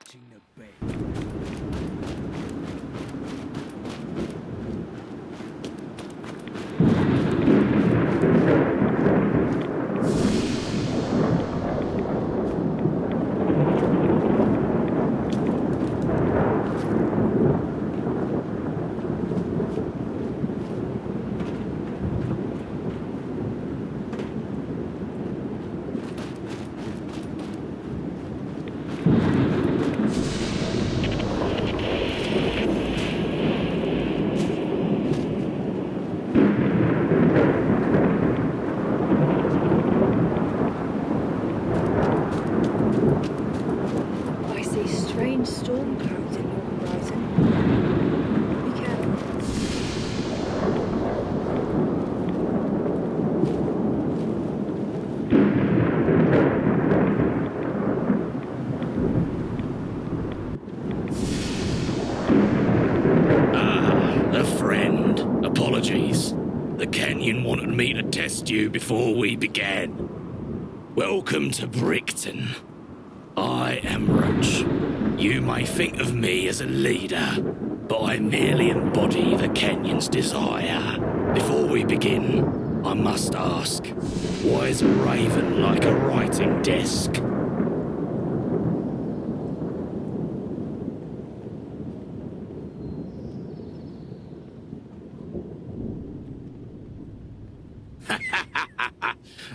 touching the bait. I see strange storm clouds in your horizon. Be careful. A friend. Apologies. The Canyon wanted me to test you before we began. Welcome to Brickton. I am Roach. You may think of me as a leader, but I merely embody the Canyon's desire. Before we begin, I must ask, why is a raven like a writing desk?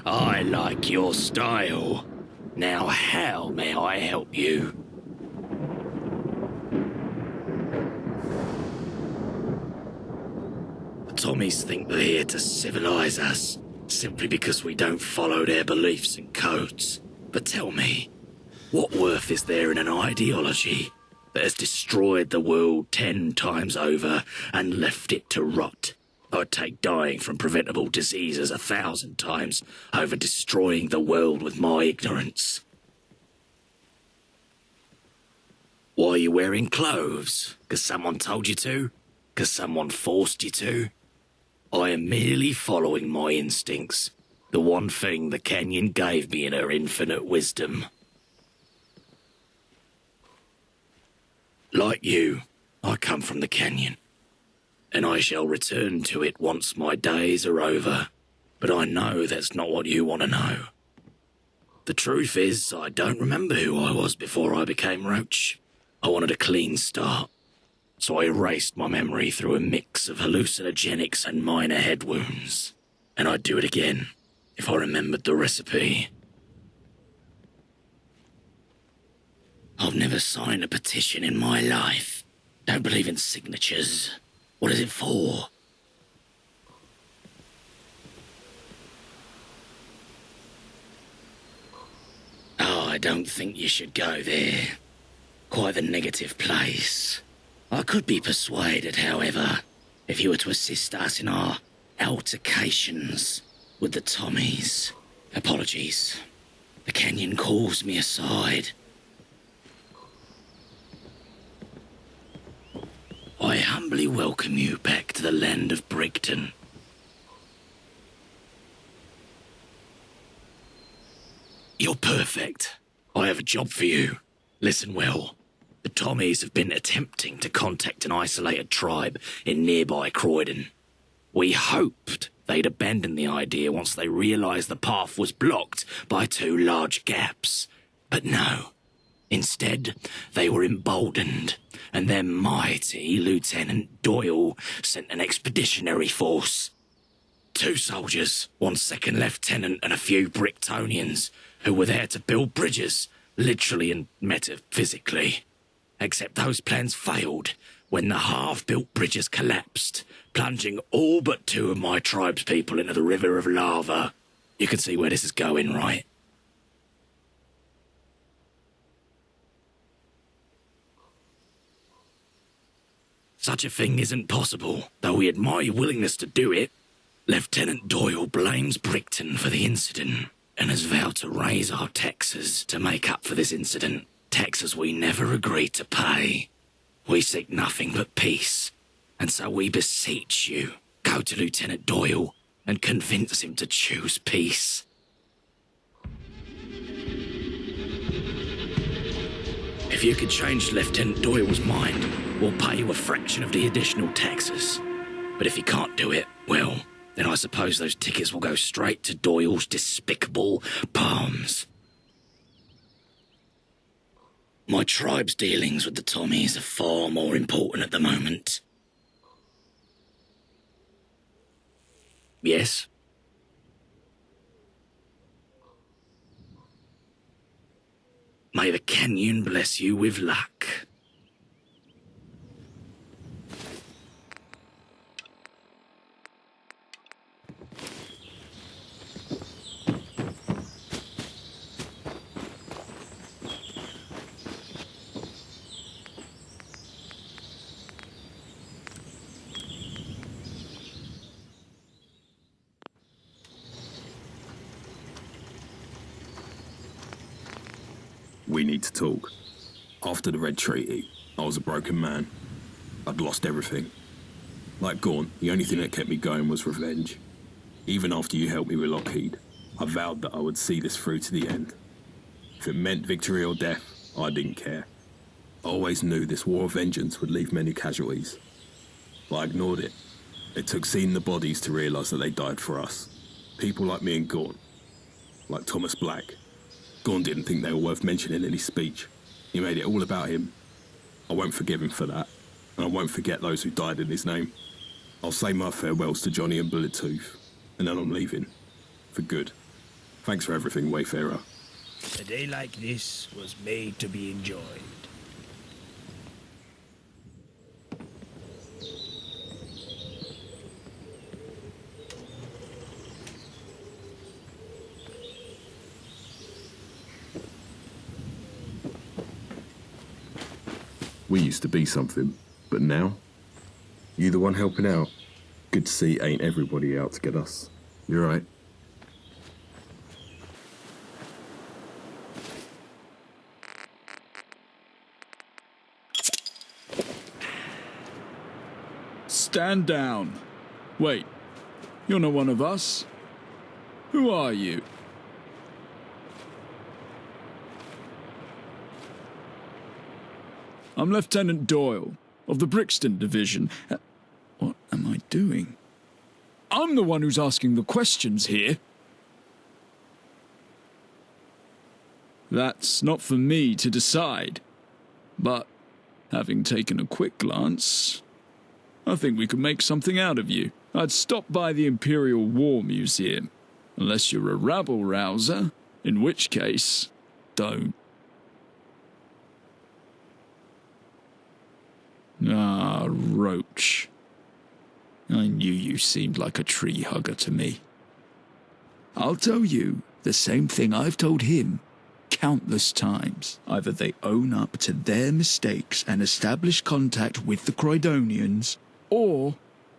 I like your style. Now, how may I help you? The Tommies think they're here to civilize us, simply because we don't follow their beliefs and codes. But tell me, what worth is there in an ideology that has destroyed the world 10 times over and left it to rot? I'd take dying from preventable diseases 1,000 times over destroying the world with my ignorance. Why are you wearing clothes? 'Cause someone told you to? 'Cause someone forced you to? I am merely following my instincts, the one thing the Canyon gave me in her infinite wisdom. Like you, I come from the Canyon, and I shall return to it once my days are over. But I know that's not what you want to know. The truth is, I don't remember who I was before I became Roach. I wanted a clean start, so I erased my memory through a mix of hallucinogenics and minor head wounds. And I'd do it again, if I remembered the recipe. I've never signed a petition in my life. Don't believe in signatures. What is it for? Oh, I don't think you should go there. Quite a negative place. I could be persuaded, however, if you were to assist us in our altercations with the Tommies. Apologies. The Canyon calls me aside. I humbly welcome you back to the land of Brickton. You're perfect. I have a job for you. Listen well. The Tommies have been attempting to contact an isolated tribe in nearby Croydon. We hoped they'd abandon the idea once they realised the path was blocked by 2 large gaps. But no. Instead, they were emboldened, and their mighty Lieutenant Doyle sent an expeditionary force. 2 soldiers, 1 second lieutenant, and a few Bricktonians who were there to build bridges, literally and metaphysically. Except those plans failed when the half-built bridges collapsed, plunging all but 2 of my tribe's people into the river of lava. You can see where this is going, right? Such a thing isn't possible, though we admire your willingness to do it. Lieutenant Doyle blames Brickton for the incident and has vowed to raise our taxes to make up for this incident, taxes we never agreed to pay. We seek nothing but peace, and so we beseech you, go to Lieutenant Doyle and convince him to choose peace. If you could change Lieutenant Doyle's mind, we'll pay you a fraction of the additional taxes. But if you can't do it, well, then I suppose those tickets will go straight to Doyle's despicable palms. My tribe's dealings with the Tommies are far more important at the moment. Yes? May the canyon bless you with luck. We need to talk. After the Red Treaty, I was a broken man. I'd lost everything. Like Gaunt, the only thing that kept me going was revenge. Even after you helped me with Lockheed, I vowed that I would see this through to the end. If it meant victory or death, I didn't care. I always knew this war of vengeance would leave many casualties. But I ignored it. It took seeing the bodies to realise that they died for us. People like me and Gaunt. Like Thomas Black. Gaunt didn't think they were worth mentioning in his speech. He made it all about him. I won't forgive him for that, and I won't forget those who died in his name. I'll say my farewells to Johnny and Bullettooth, and then I'm leaving. For good. Thanks for everything, Wayfarer. A day like this was made to be enjoyed. We used to be something, but now? You the one helping out? Good to see ain't everybody out to get us. You're right. Stand down. Wait, you're not one of us. Who are you? I'm Lieutenant Doyle, of the Brixton Division. What am I doing? I'm the one who's asking the questions here. That's not for me to decide. But, having taken a quick glance, I think we could make something out of you. I'd stop by the Imperial War Museum. Unless you're a rabble-rouser, in which case, don't. Ah, Roach. I knew you seemed like a tree hugger to me. I'll tell you the same thing I've told him countless times. Either they own up to their mistakes and establish contact with the Croydonians, or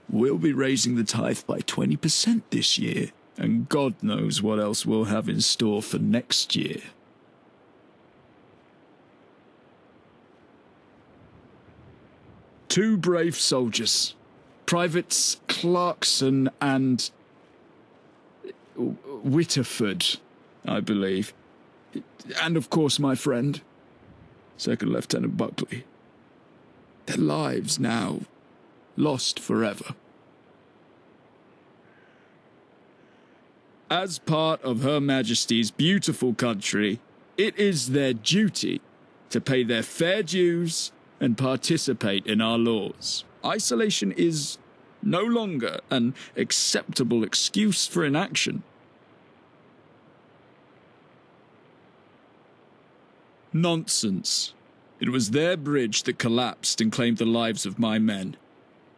we'll be raising the tithe by 20% this year, and God knows what else we'll have in store for next year. Two brave soldiers, Privates Clarkson and Whitterford, I believe. And of course my friend, Second Lieutenant Buckley. Their lives now lost forever. As part of Her Majesty's beautiful country, it is their duty to pay their fair dues and participate in our laws. Isolation is no longer an acceptable excuse for inaction. Nonsense. It was their bridge that collapsed and claimed the lives of my men.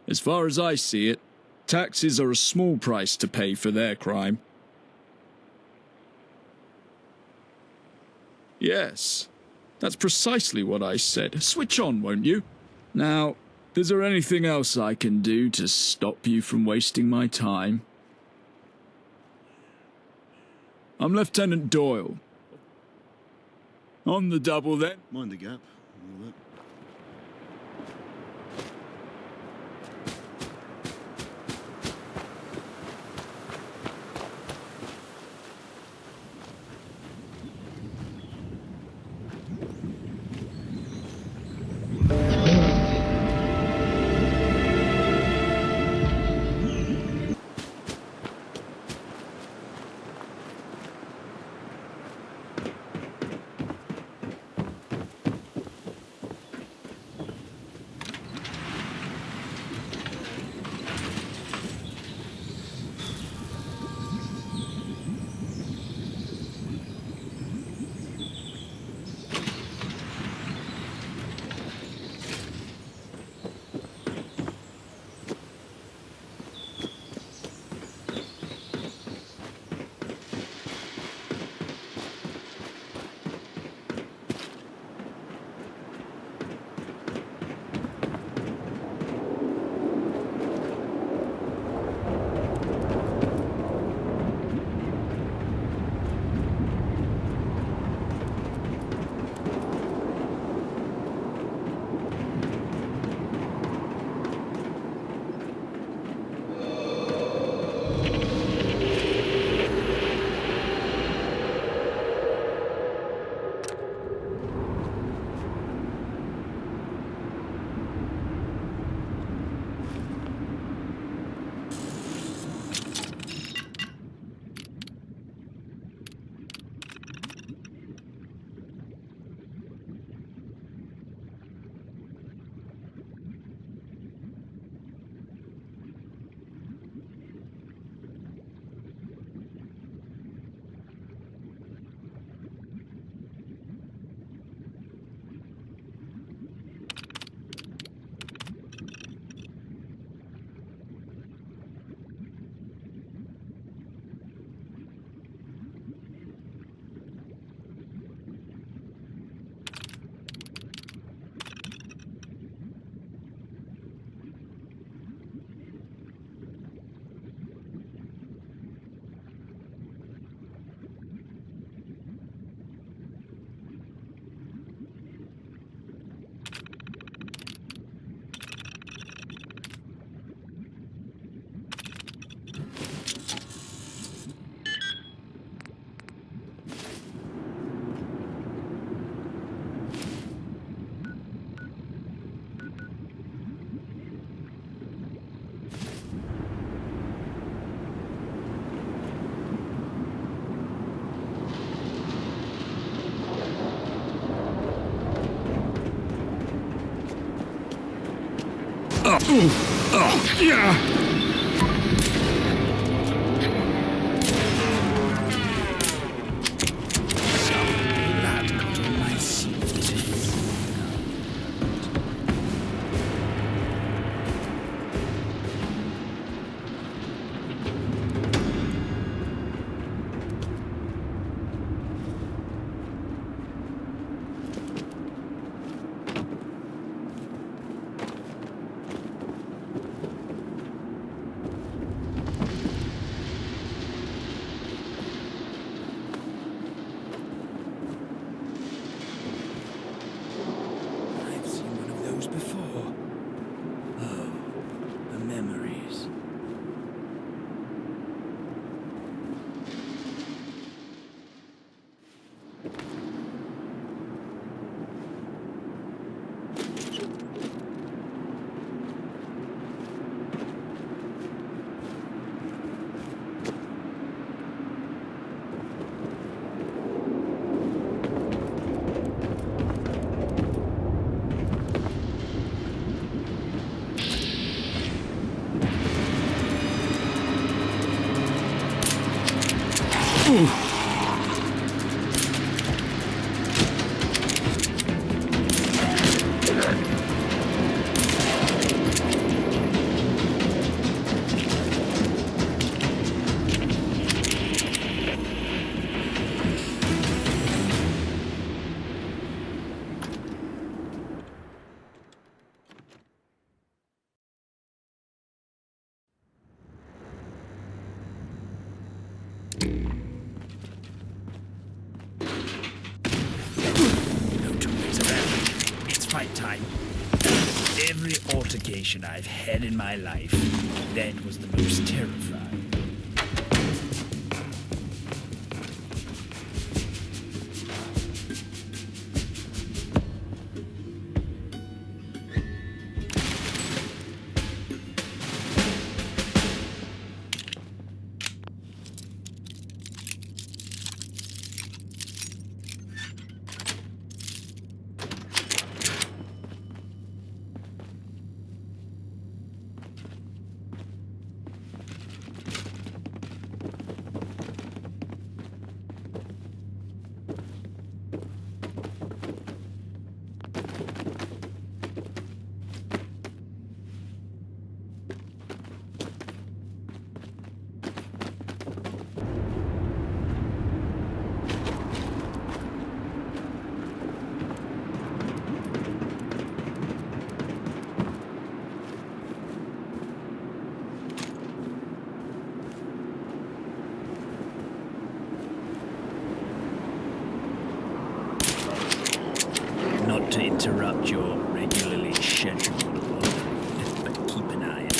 As far as I see it, taxes are a small price to pay for their crime. Yes, that's precisely what I said. Switch on, won't you? Now, is there anything else I can do to stop you from wasting my time? I'm Lieutenant Doyle. On the double, then. Mind the gap. All that. I've seen one of those before. Oh, the memories. No toys around. It's fight time. Every altercation I've had in my life, that was the most terrifying. Not to interrupt your regularly scheduled work, but keep an eye out.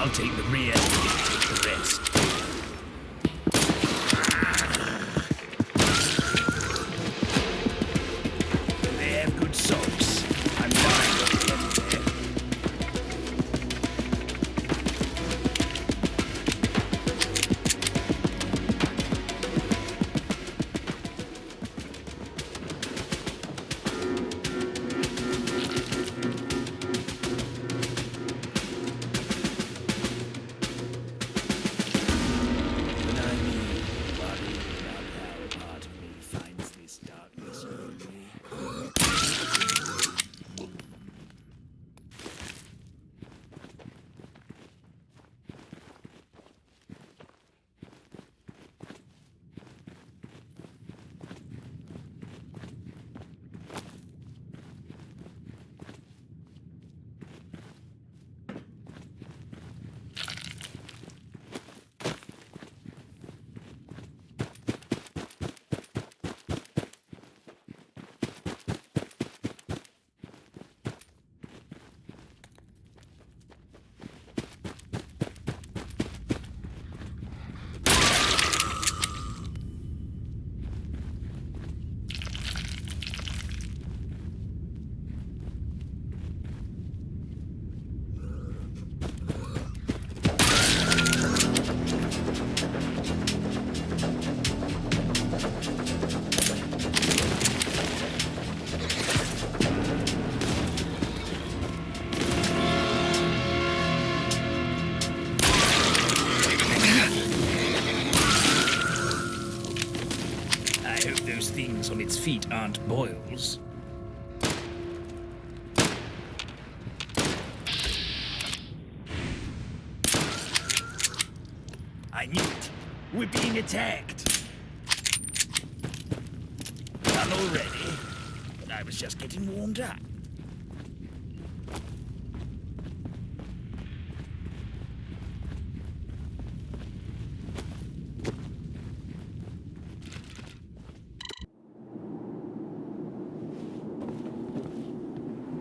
I'll take the rear, you take the rest. They have good socks. I'm dying of them there. When I mean worry about how a part of me finds this darkness lonely. I hope those things on its feet aren't boils. I knew it. We're being attacked. Done already, but I was just getting warmed up.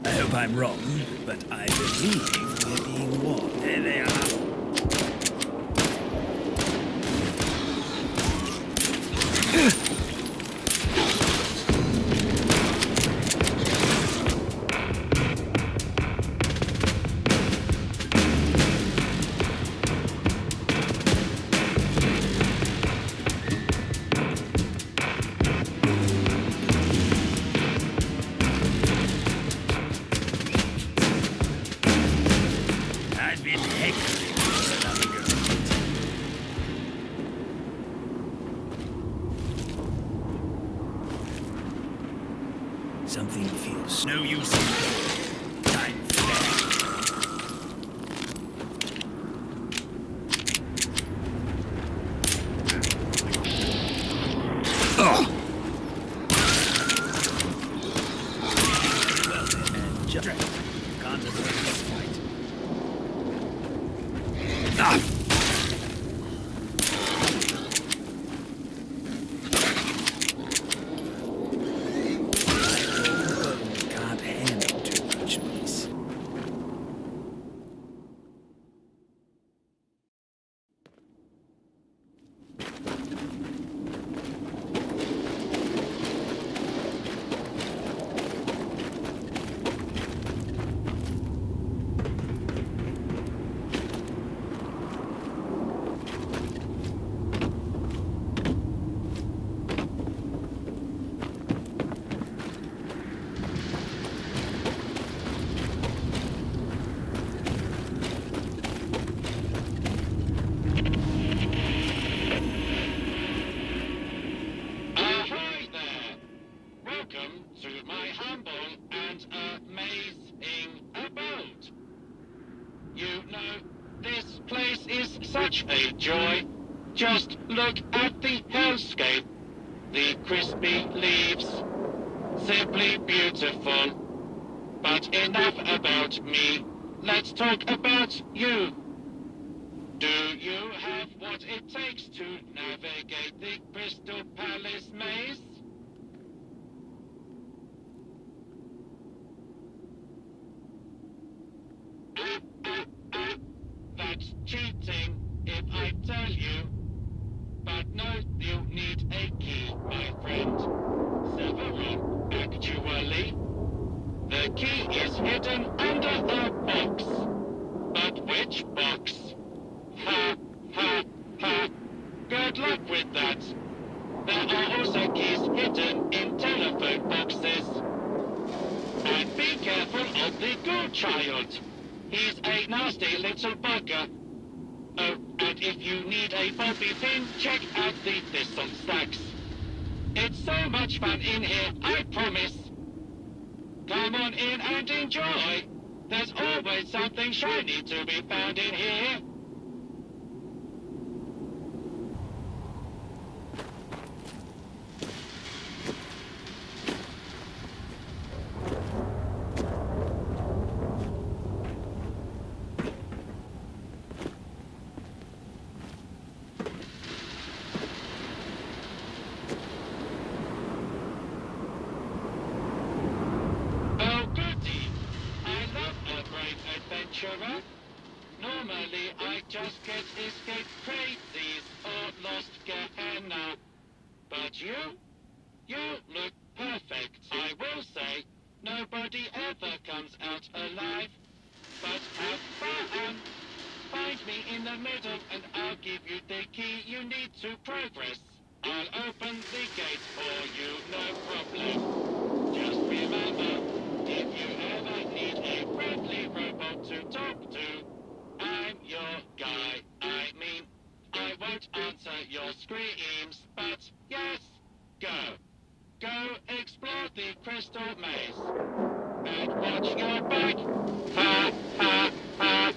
I hope I'm wrong, but I believe we're being warned. There they are. I've been heckled for another girl. Something feels no use in here. Time for that. Well then, just can't avoid this fight. Can't handle too much noise. Ahoy there! Welcome to my humble and amazing abode. You know, this place is such a joy. Just look at the hellscape, the crispy leaves. Simply beautiful. But enough about me. Let's talk about you. Do you have what it takes to navigate the Crystal Palace maze? That's is hidden under a box. But which box? Ha, ha, ha. Good luck with that. There are also keys hidden in telephone boxes. And be careful of the ghoul child. He's a nasty little bugger. Oh, and if you need a bobby pin, check out the thistle stacks. It's so much fun in here, I promise. Come on in and enjoy. There's always something shiny to be found in here. Normally I just get escape crazies or lost Gehenna. But you look perfect. I will say, nobody ever comes out alive. But have fun. Find me in the middle and I'll give you the key you need to progress. I'll open the gate for you, no problem. Just remember, if you ever need a friendly robot to talk to, I'm your guy. I mean, I won't answer your screams, but yes, go. Go explore the crystal maze. And watch your back. Ha, ha, ha.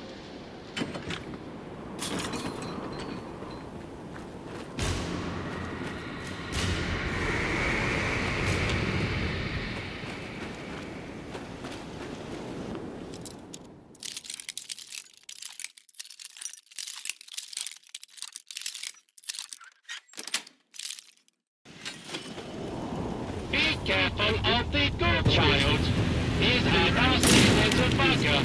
Be careful of the ghoul child. He's a nasty little bugger.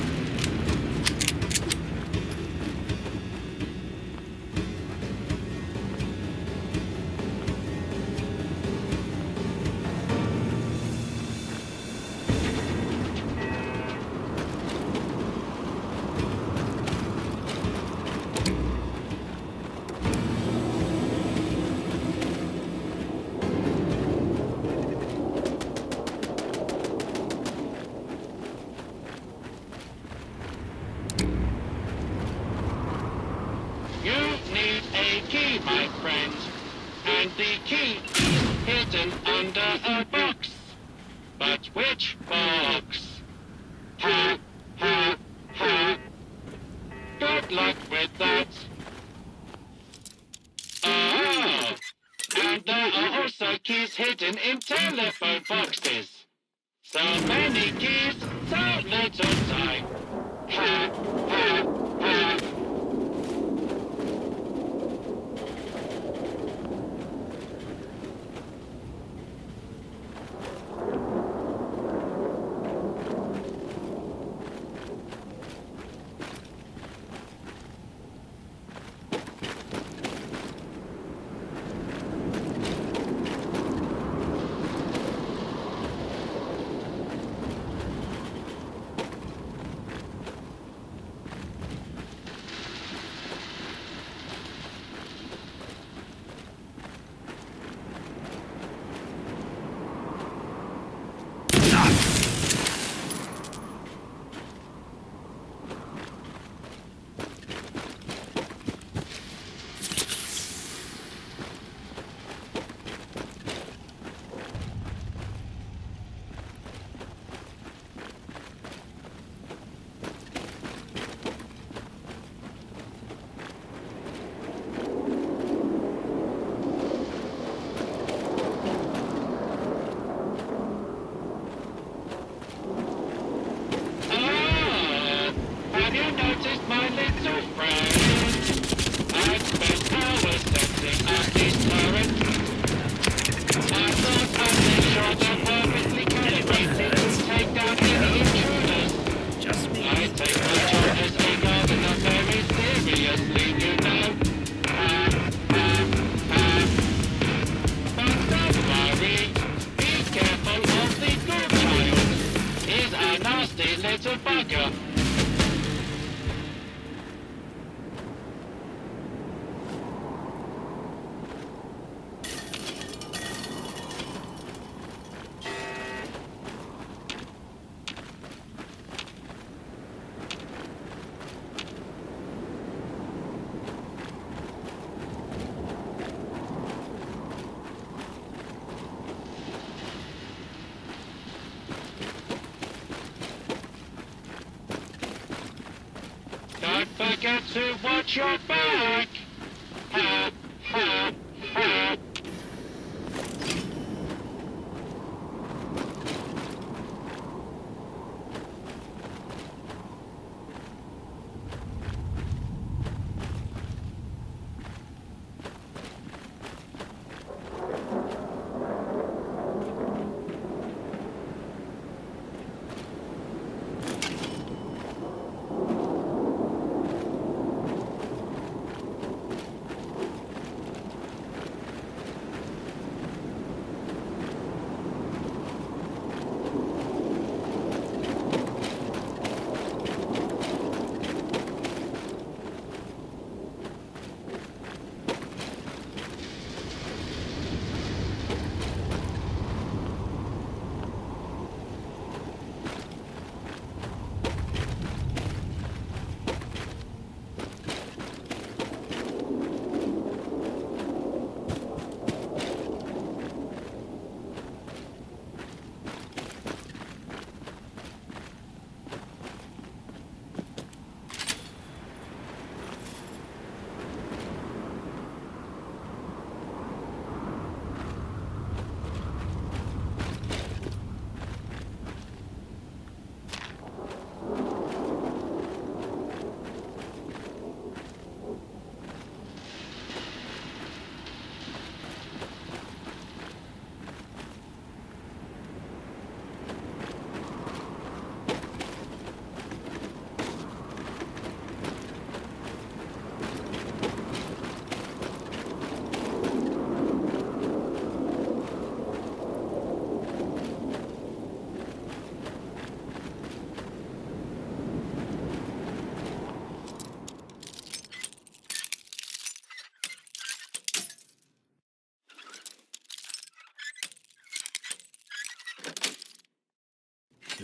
My friend, and the key is hidden under a box. But which box? Ha, ha, ha. Good luck with that. Oh, and there are also keys hidden in telephone boxes. So many keys, so little time. Ha, ha, ha. forget to watch your back. Ha, ha, ha.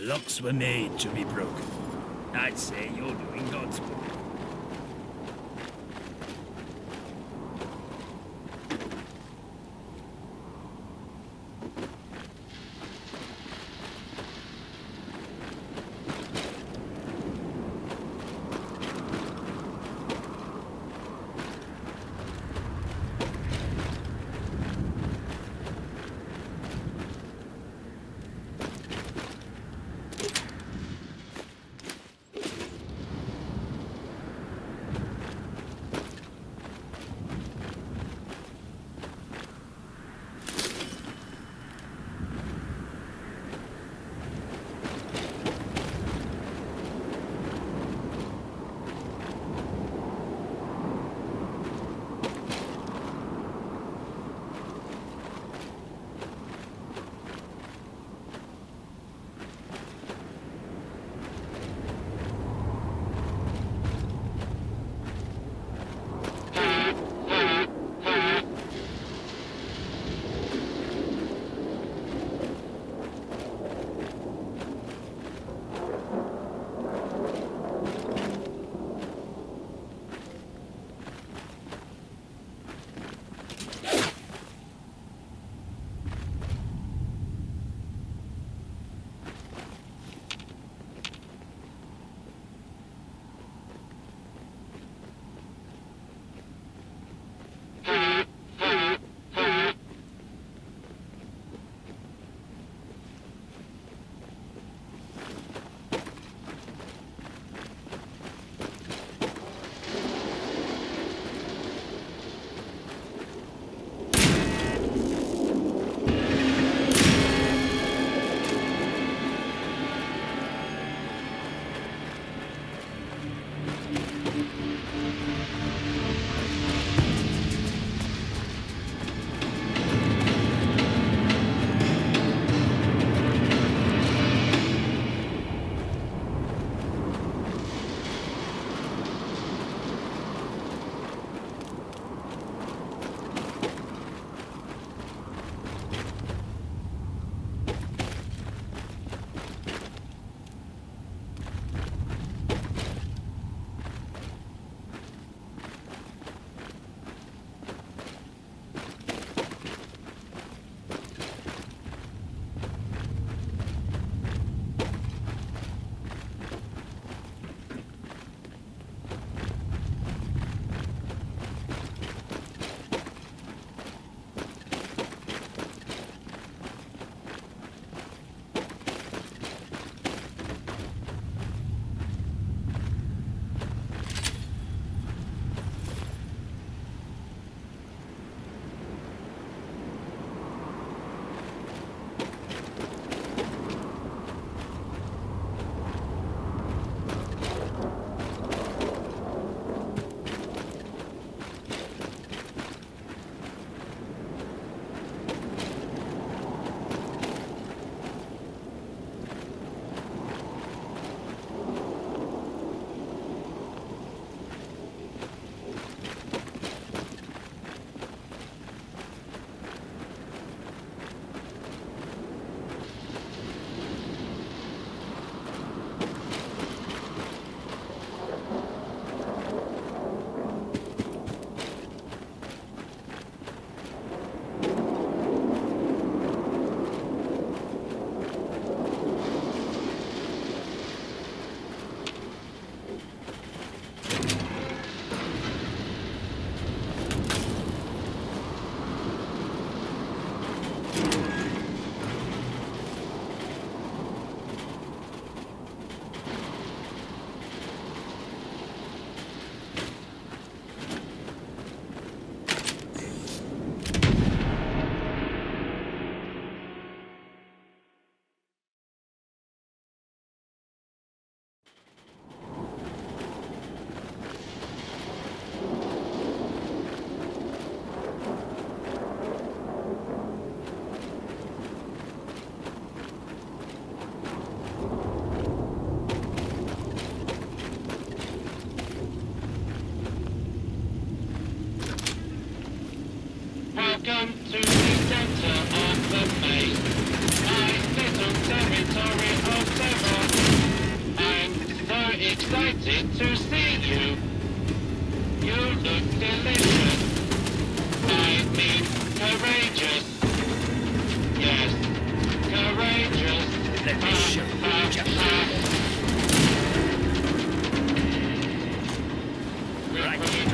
Locks were made to be broken. I'd say you're doing God's work. Welcome to the center of the maze. My little territory of terror. I'm so excited to see you. You look delicious. I mean, courageous. Yes, courageous. Let me show you just right here.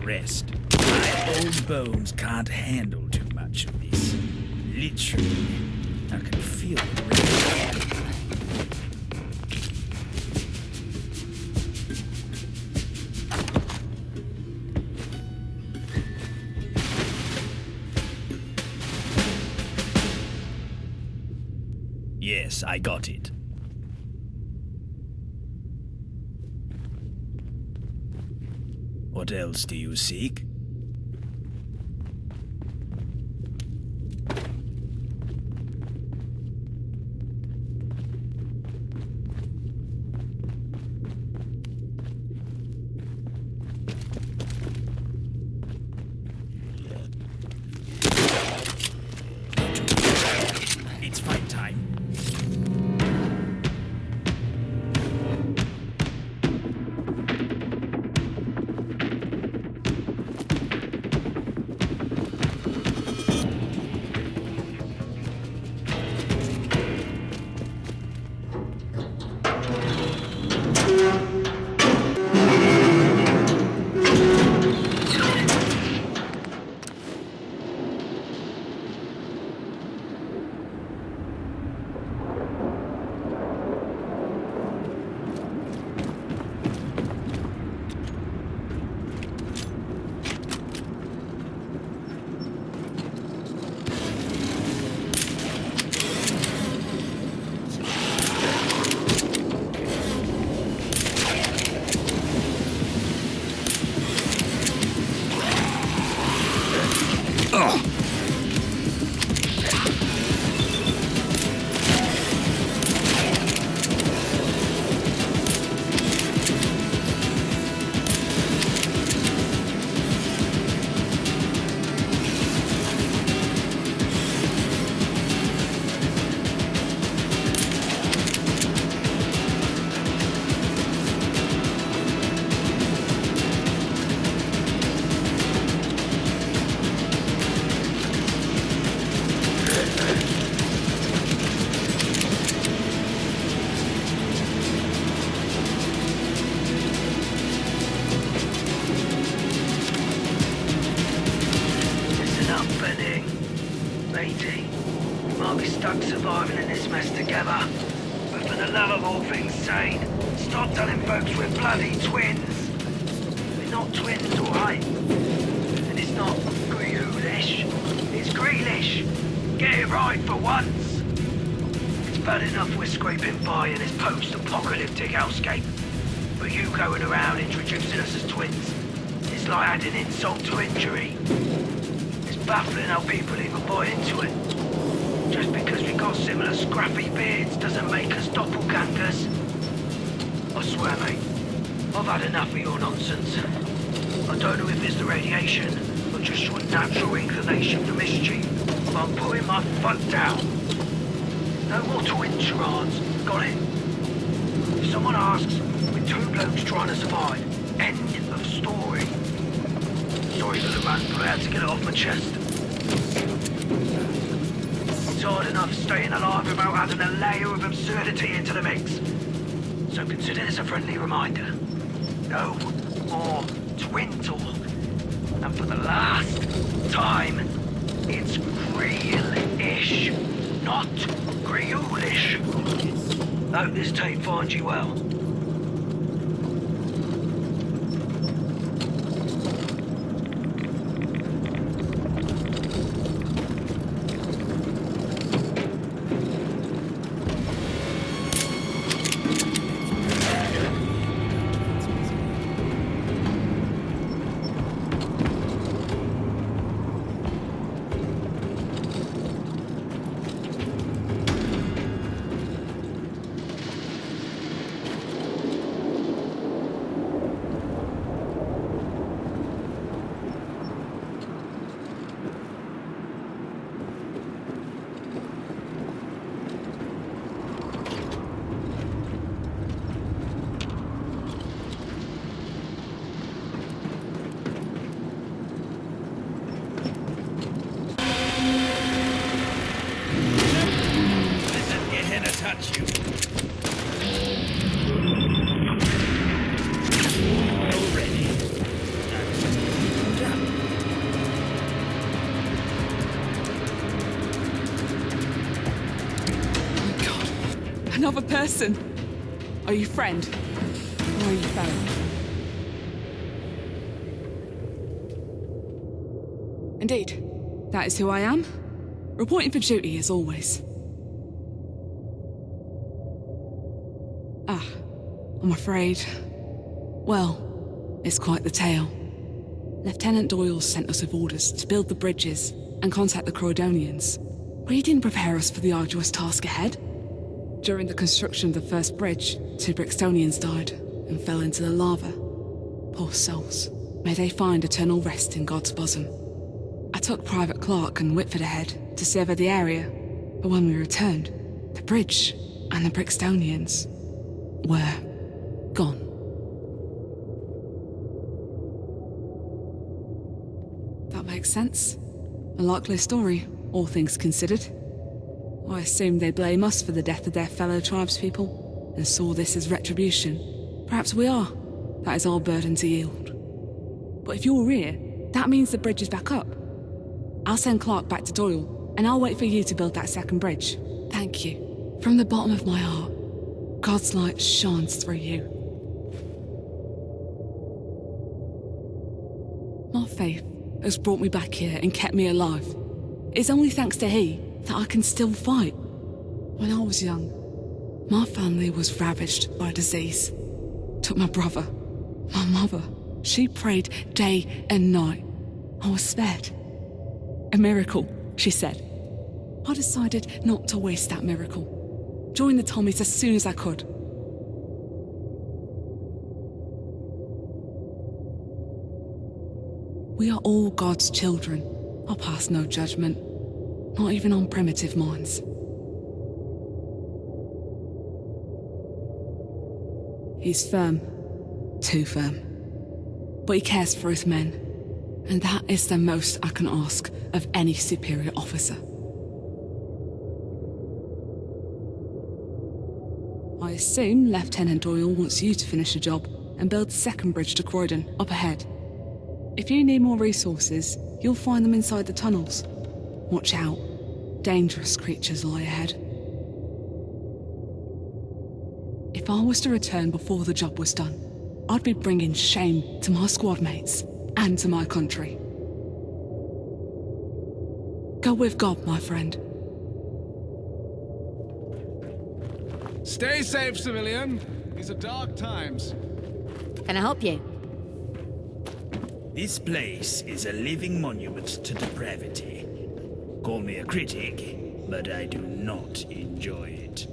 rest. My old bones can't handle too much of this. Literally, I can feel it. Yes, I got it. What else do you seek? It's fight time. insane. Stop telling folks we're bloody twins. We're not twins, alright? And it's not Grealish. It's Grealish. Get it right for once. It's bad enough we're scraping by in this post-apocalyptic hellscape. But you going around introducing us as twins, it's like adding insult to injury. It's baffling how people even buy into it. Just because we got similar scrappy beards doesn't make us doppelgangers. I swear, mate, I've had enough of your nonsense. I don't know if it's the radiation, or just your natural inclination for mischief, but I'm putting my foot down. No more twin charades, got it? If someone asks, we're two blokes trying to survive. End of story. Sorry for the rant, but I had to get it off my chest. It's hard enough staying alive without adding a layer of absurdity into the mix. So consider this a friendly reminder. No more twin talk. And for the last time, it's Grealish, not Grealish. Hope this tape finds you well. touch you. Already. Oh God. Another person. Are you friend? Or are you foe? Indeed. That is who I am. Reporting for duty as always. I'm afraid... well, it's quite the tale. Lieutenant Doyle sent us with orders to build the bridges and contact the Croydonians, but he didn't prepare us for the arduous task ahead. During the construction of the first bridge, 2 Brixtonians died and fell into the lava. Poor souls. May they find eternal rest in God's bosom. I took Private Clark and Whitford ahead to survey the area, but when we returned, the bridge and the Brixtonians were gone. That makes sense. A likely story, all things considered. I assumed they blame us for the death of their fellow tribespeople, and saw this as retribution. Perhaps we are. That is our burden to yield. But if you're here, that means the bridge is back up. I'll send Clark back to Doyle, and I'll wait for you to build that second bridge. Thank you. From the bottom of my heart, God's light shines through you. My faith has brought me back here and kept me alive. It's only thanks to He that I can still fight. When I was young, my family was ravaged by disease. Took my brother, my mother. She prayed day and night. I was spared. A miracle, she said. I decided not to waste that miracle. Joined the Tommies as soon as I could. We are all God's children. I'll pass no judgment, not even on primitive minds. He's firm, too firm. But he cares for his men, and that is the most I can ask of any superior officer. I assume Lieutenant Doyle wants you to finish the job and build the second bridge to Croydon, up ahead. If you need more resources, you'll find them inside the tunnels. Watch out. Dangerous creatures lie ahead. If If I was to return before the job was done, I'd be bringing shame to my squad mates and to my country. Go with God, my friend. Stay safe, civilian. These are dark times. Can I help you? This place is a living monument to depravity. Call me a critic, but I do not enjoy it.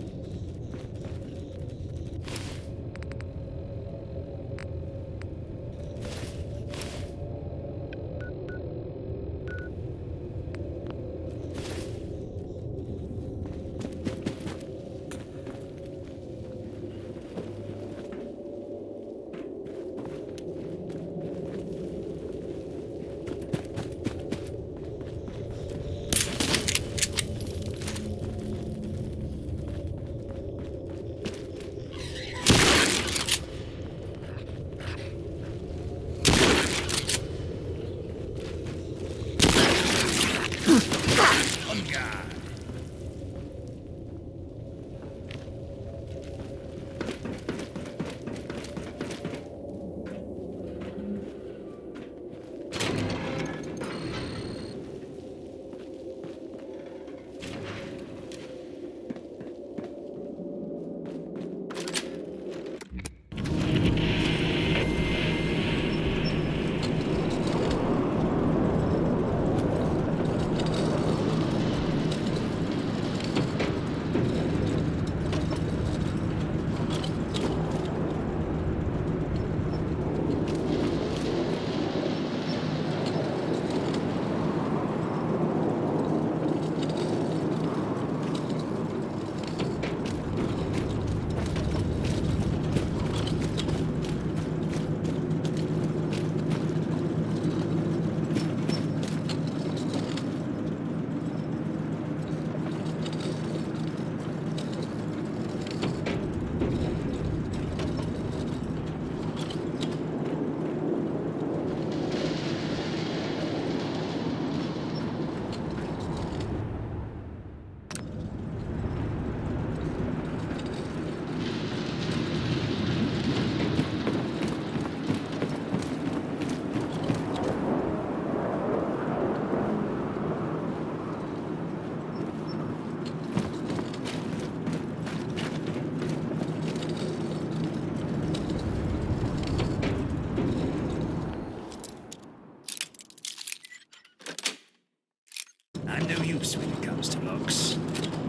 I'm no use when it comes to locks.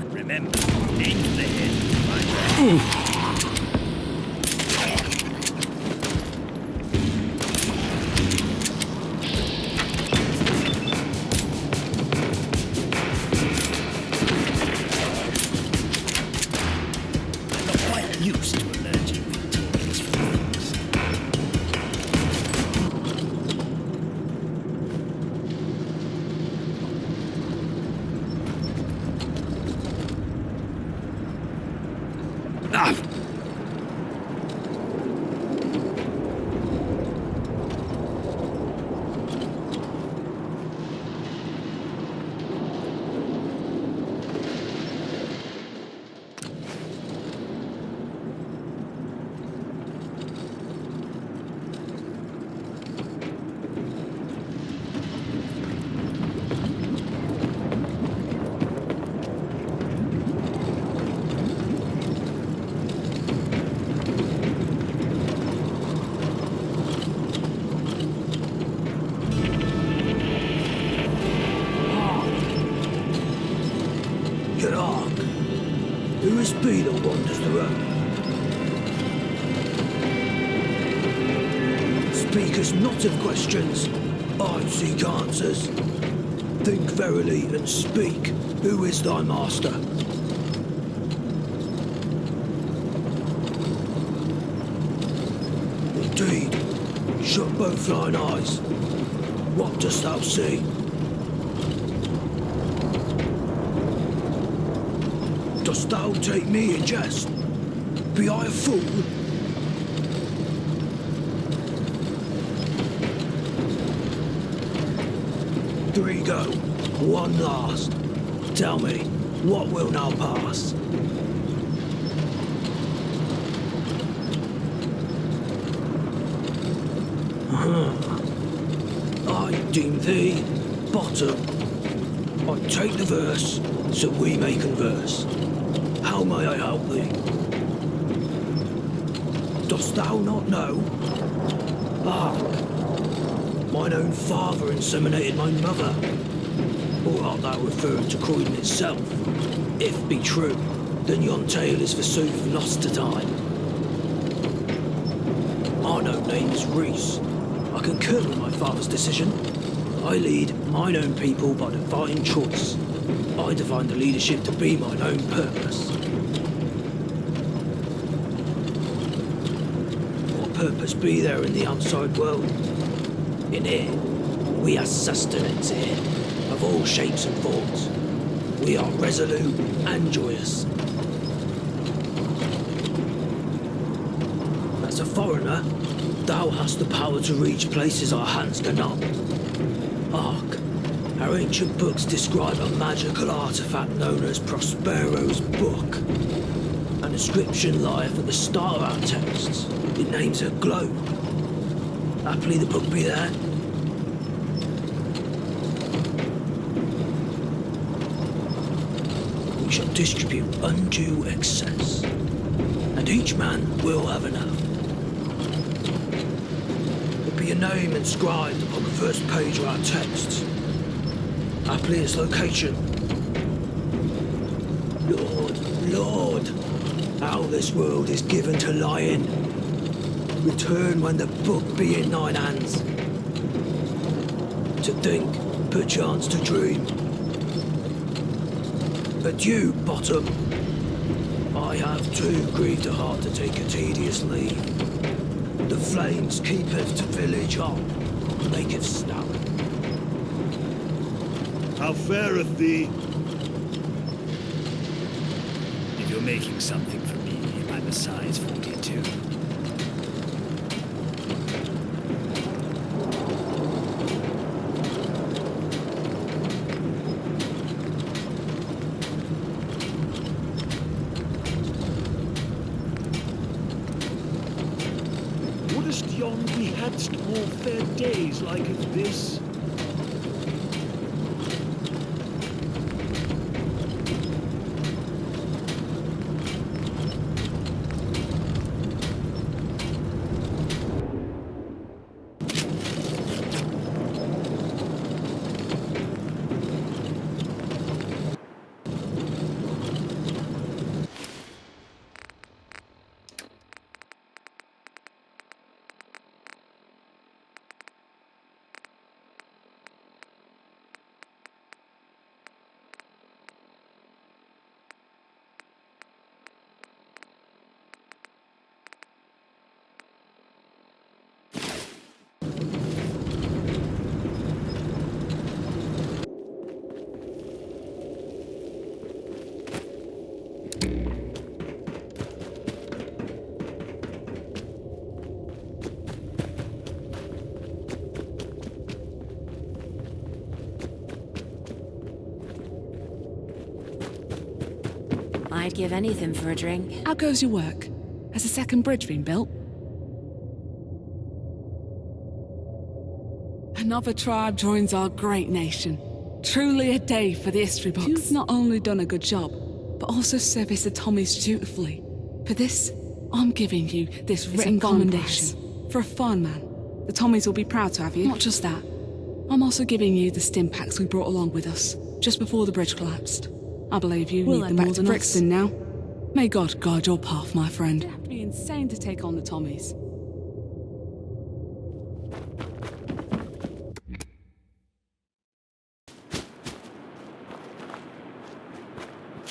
Remember, aim for the head. I'm not quite used to emerging victorious from things. Who is be that wanders the road? Speak us not of questions, I seek answers. Think verily and speak, who is thy master? Indeed, shut both thine eyes. What dost thou see? Dost thou take me in jest? Be I a fool? Three go, one last. Tell me, what will now pass? I deem thee bottom. I take the verse, so we may converse. How may I help thee? Dost thou not know? Ah, mine own father inseminated my mother. Or art thou referring to Croydon itself? If be true, then yon tale is forsooth lost to time. Mine own name is Reese. I concur with my father's decision. I lead mine own people by divine choice. I define the leadership to be mine own purpose. What purpose be there in the outside world? In here, we are sustenance here, of all shapes and forms. We are resolute and joyous. As a foreigner, thou hast the power to reach places our hands cannot. Ark, our ancient books describe a magical artifact known as Prospero's Book. An inscription lieth at the start of our texts. It names a globe. Happily the book be there. We shall distribute undue excess, and each man will have enough. Be a name inscribed upon the first page of our texts. Happily its location. Lord, how this world is given to lie in. Return when the book be in thine hands. To think, perchance to dream. Adieu, bottom. I have too grieved a heart to take a tedious leave. The flames keepeth to village on, maketh stout. How fareth thee? If you're making something for me, I'm a size 42. Wouldst yon we hadst more fair days like as this? I'd give anything for a drink. How goes your work? Has a second bridge been built? Another tribe joins our great nation. Truly a day for the history books. You've not only done a good job, but also serviced the Tommies dutifully. For this, I'm giving you this written commendation. For a fine man, the Tommies will be proud to have you. Not just that, I'm also giving you the stim packs we brought along with us, just before the bridge collapsed. I believe you need them back to Brixton now. May God guide your path, my friend. It'd have to be insane to take on the Tommies.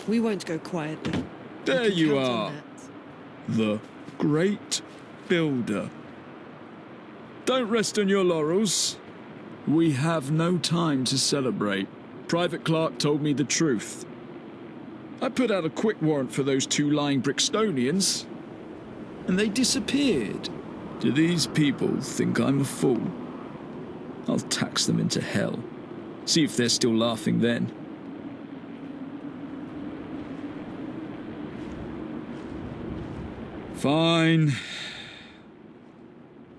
We won't go quietly. There you are. The Great Builder. Don't rest on your laurels. We have no time to celebrate. Private Clark told me the truth. I put out a quick warrant for those two lying Brixtonians, and they disappeared. Do these people think I'm a fool? I'll tax them into hell. See if they're still laughing then. Fine.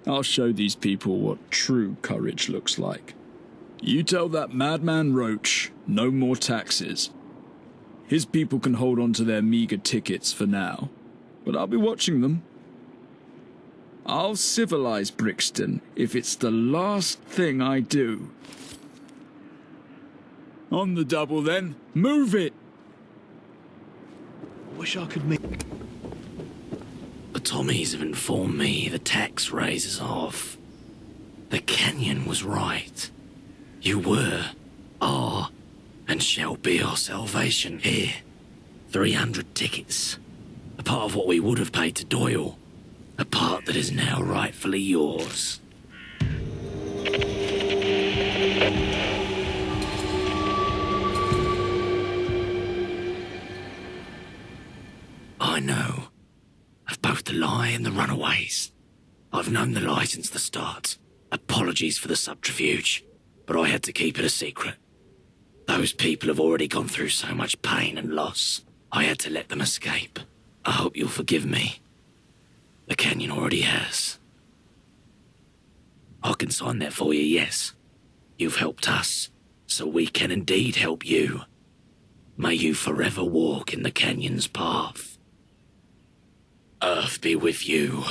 I'll show these people what true courage looks like. You tell that madman Roach, no more taxes. His people can hold on to their meager tickets for now, but I'll be watching them. I'll civilize Brixton if it's the last thing I do. On the double then, move it! Wish I could meet... The Tommies have informed me the tax raises off. The canyon was right. You were, are, and shall be our salvation here. 300 tickets. A part of what we would have paid to Doyle. A part that is now rightfully yours. I know. Of both the lie and the runaways. I've known the lie since the start. Apologies for the subterfuge, but I had to keep it a secret. Those people have already gone through so much pain and loss. I had to let them escape. I hope you'll forgive me. The canyon already has. I can sign that for you, yes. You've helped us, so we can indeed help you. May you forever walk in the canyon's path. Earth be with you.